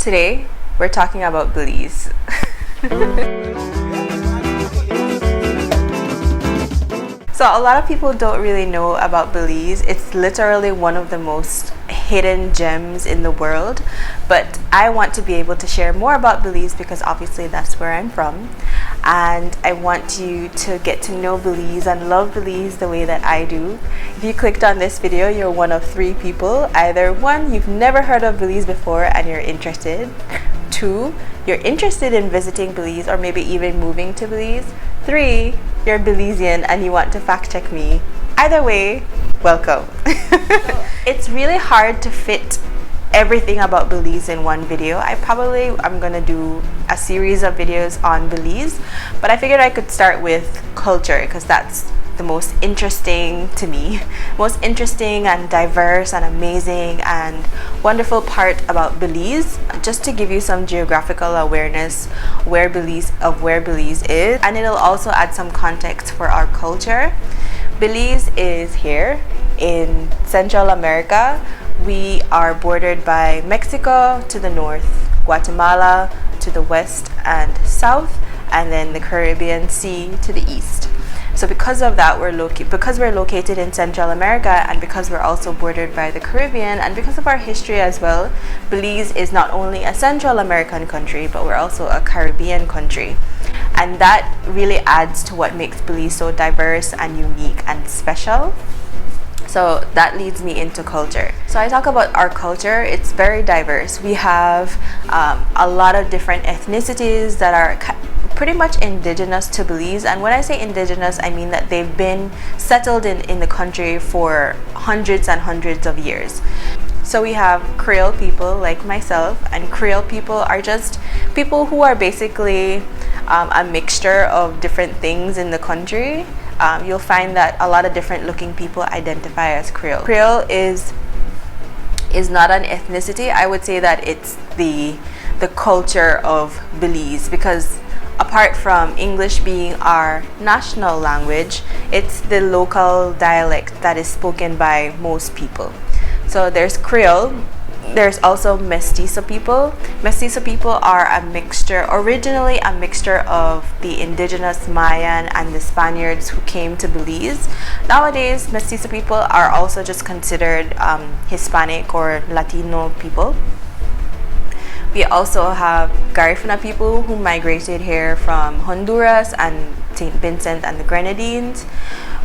Today, we're talking about Belize. So a lot of people don't really know about Belize. It's literally one of the most hidden gems in the world, but I want to be able to share more about Belize because obviously that's where I'm from, and I want you to get to know Belize and love Belize the way that I do. If you clicked on this video, you're one of 3 people. Either 1, you've never heard of Belize before and you're interested. 2, you're interested in visiting Belize or maybe even moving to Belize. 3, you're Belizean and you want to fact check me. Either way, welcome. It's really hard to fit everything about Belize in one video. I'm gonna do a series of videos on Belize, but I figured I could start with culture because that's the most interesting to me, most interesting and diverse and amazing and wonderful part about Belize. Just to give you some geographical awareness where Belize is, and it'll also add some context for our culture. Belize is here in Central America. We are bordered by Mexico to the north, Guatemala to the west and south, and then the Caribbean Sea to the east. So because of that, because we're located in Central America, and because we're also bordered by the Caribbean, and because of our history as well, Belize is not only a Central American country, but we're also a Caribbean country. And that really adds to what makes Belize so diverse and unique and special. So that leads me into culture. So I talk about our culture. It's very diverse. We have a lot of different ethnicities that are pretty much indigenous to Belize. And when I say indigenous, I mean that they've been settled in the country for hundreds and hundreds of years. So we have Creole people like myself, and Creole people are just people who are basically a mixture of different things in the country. You'll find that a lot of different looking people identify as Creole. Creole is not an ethnicity. I would say that it's the culture of Belize, because apart from English being our national language, it's the local dialect that is spoken by most people. So there's Creole. There's also Mestizo people. Mestizo people are originally a mixture of the indigenous Mayan and the Spaniards who came to Belize. Nowadays, Mestizo people are also just considered Hispanic or Latino people. We also have Garifuna people who migrated here from Honduras and St. Vincent and the Grenadines.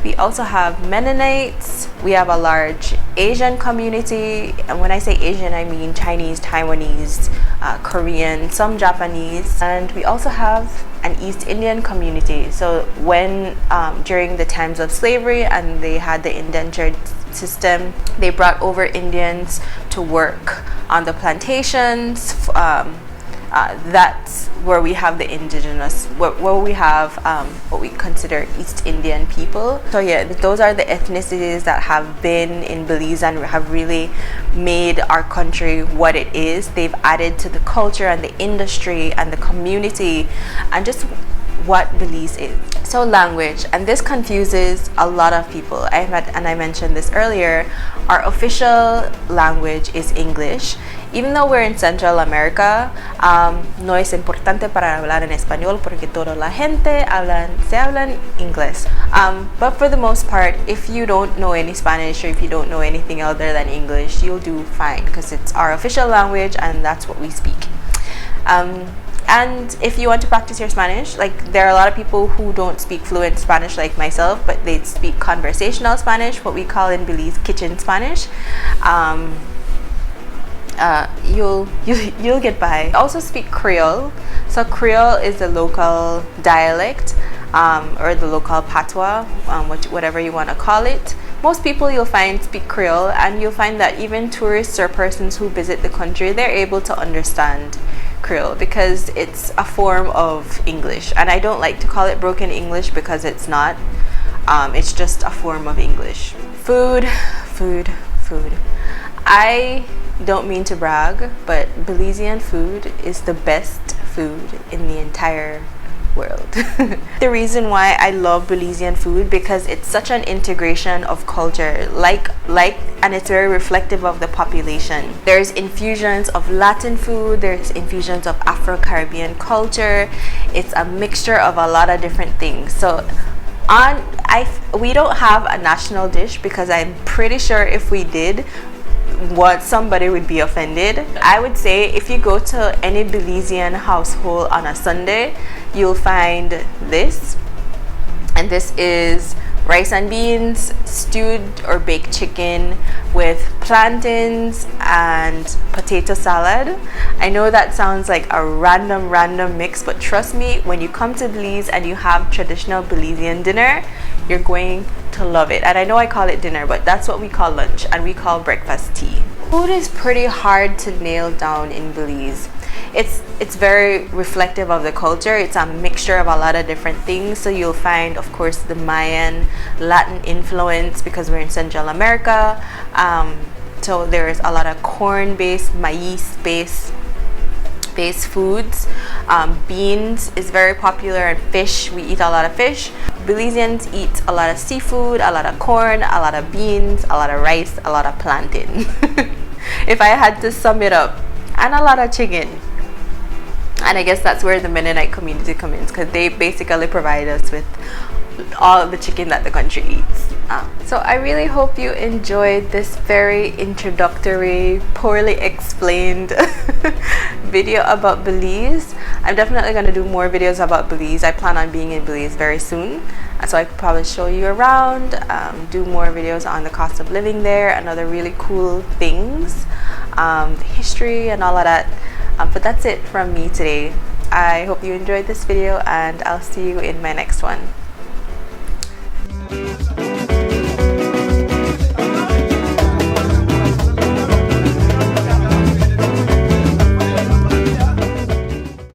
We also have Mennonites. We have a large Asian community, and when I say Asian, I mean Chinese, Taiwanese, Korean, some Japanese, and we also have an East Indian community. So when during the times of slavery and they had the indentured system, they brought over Indians to work on the plantations. That's where we have the indigenous, where we have what we consider East Indian people. So yeah, those are the ethnicities that have been in Belize and have really made our country what it is. They've added to the culture and the industry and the community and just what Belize is. So language, and this confuses a lot of people. I mentioned this earlier. Our official language is English. Even though we're in Central America, no es importante para hablar en español porque toda la gente se hablan inglés. But for the most part, if you don't know any Spanish or if you don't know anything other than English, you'll do fine because it's our official language and that's what we speak. And if you want to practice your Spanish, like there are a lot of people who don't speak fluent Spanish like myself, but they speak conversational Spanish, what we call in Belize kitchen Spanish. You'll get by. I also speak Creole. So Creole is the local dialect or the local patois, whatever you want to call it. Most people you'll find speak Creole, and you'll find that even tourists or persons who visit the country, they're able to understand Creole because it's a form of English. And I don't like to call it broken English because it's not. It's just a form of English. Food. I don't mean to brag, but Belizean food is the best food in the entire world. The reason why I love Belizean food, because it's such an integration of culture, and it's very reflective of the population. There's infusions of Latin food, there's infusions of Afro-Caribbean culture. It's a mixture of a lot of different things. So we don't have a national dish, because I'm pretty sure if we did, somebody would be offended. I would say if you go to any Belizean household on a Sunday, you'll find this, and this is rice and beans, stewed or baked chicken with plantains and potato salad. I know that sounds like a random mix, but trust me, when you come to Belize and you have traditional Belizean dinner, you're going to love it. And I know I call it dinner, but that's what we call lunch, and we call breakfast tea. Food is pretty hard to nail down in Belize. It's very reflective of the culture. It's a mixture of a lot of different things. So you'll find, of course, the Mayan Latin influence, because we're in Central America. So there's a lot of corn-based, maize-based foods. Beans is very popular, and fish. We eat a lot of fish. Belizeans eat a lot of seafood, a lot of corn, a lot of beans, a lot of rice, a lot of plantain. If I had to sum it up, and a lot of chicken. And I guess that's where the Mennonite community comes in, because they basically provide us with all the chicken that the country eats. So I really hope you enjoyed this very introductory, poorly explained video about Belize. I'm definitely going to do more videos about Belize. I plan on being in Belize very soon, so I could probably show you around, do more videos on the cost of living there and other really cool things, the history and all of that. But that's it from me today. I hope you enjoyed this video, and I'll see you in my next one.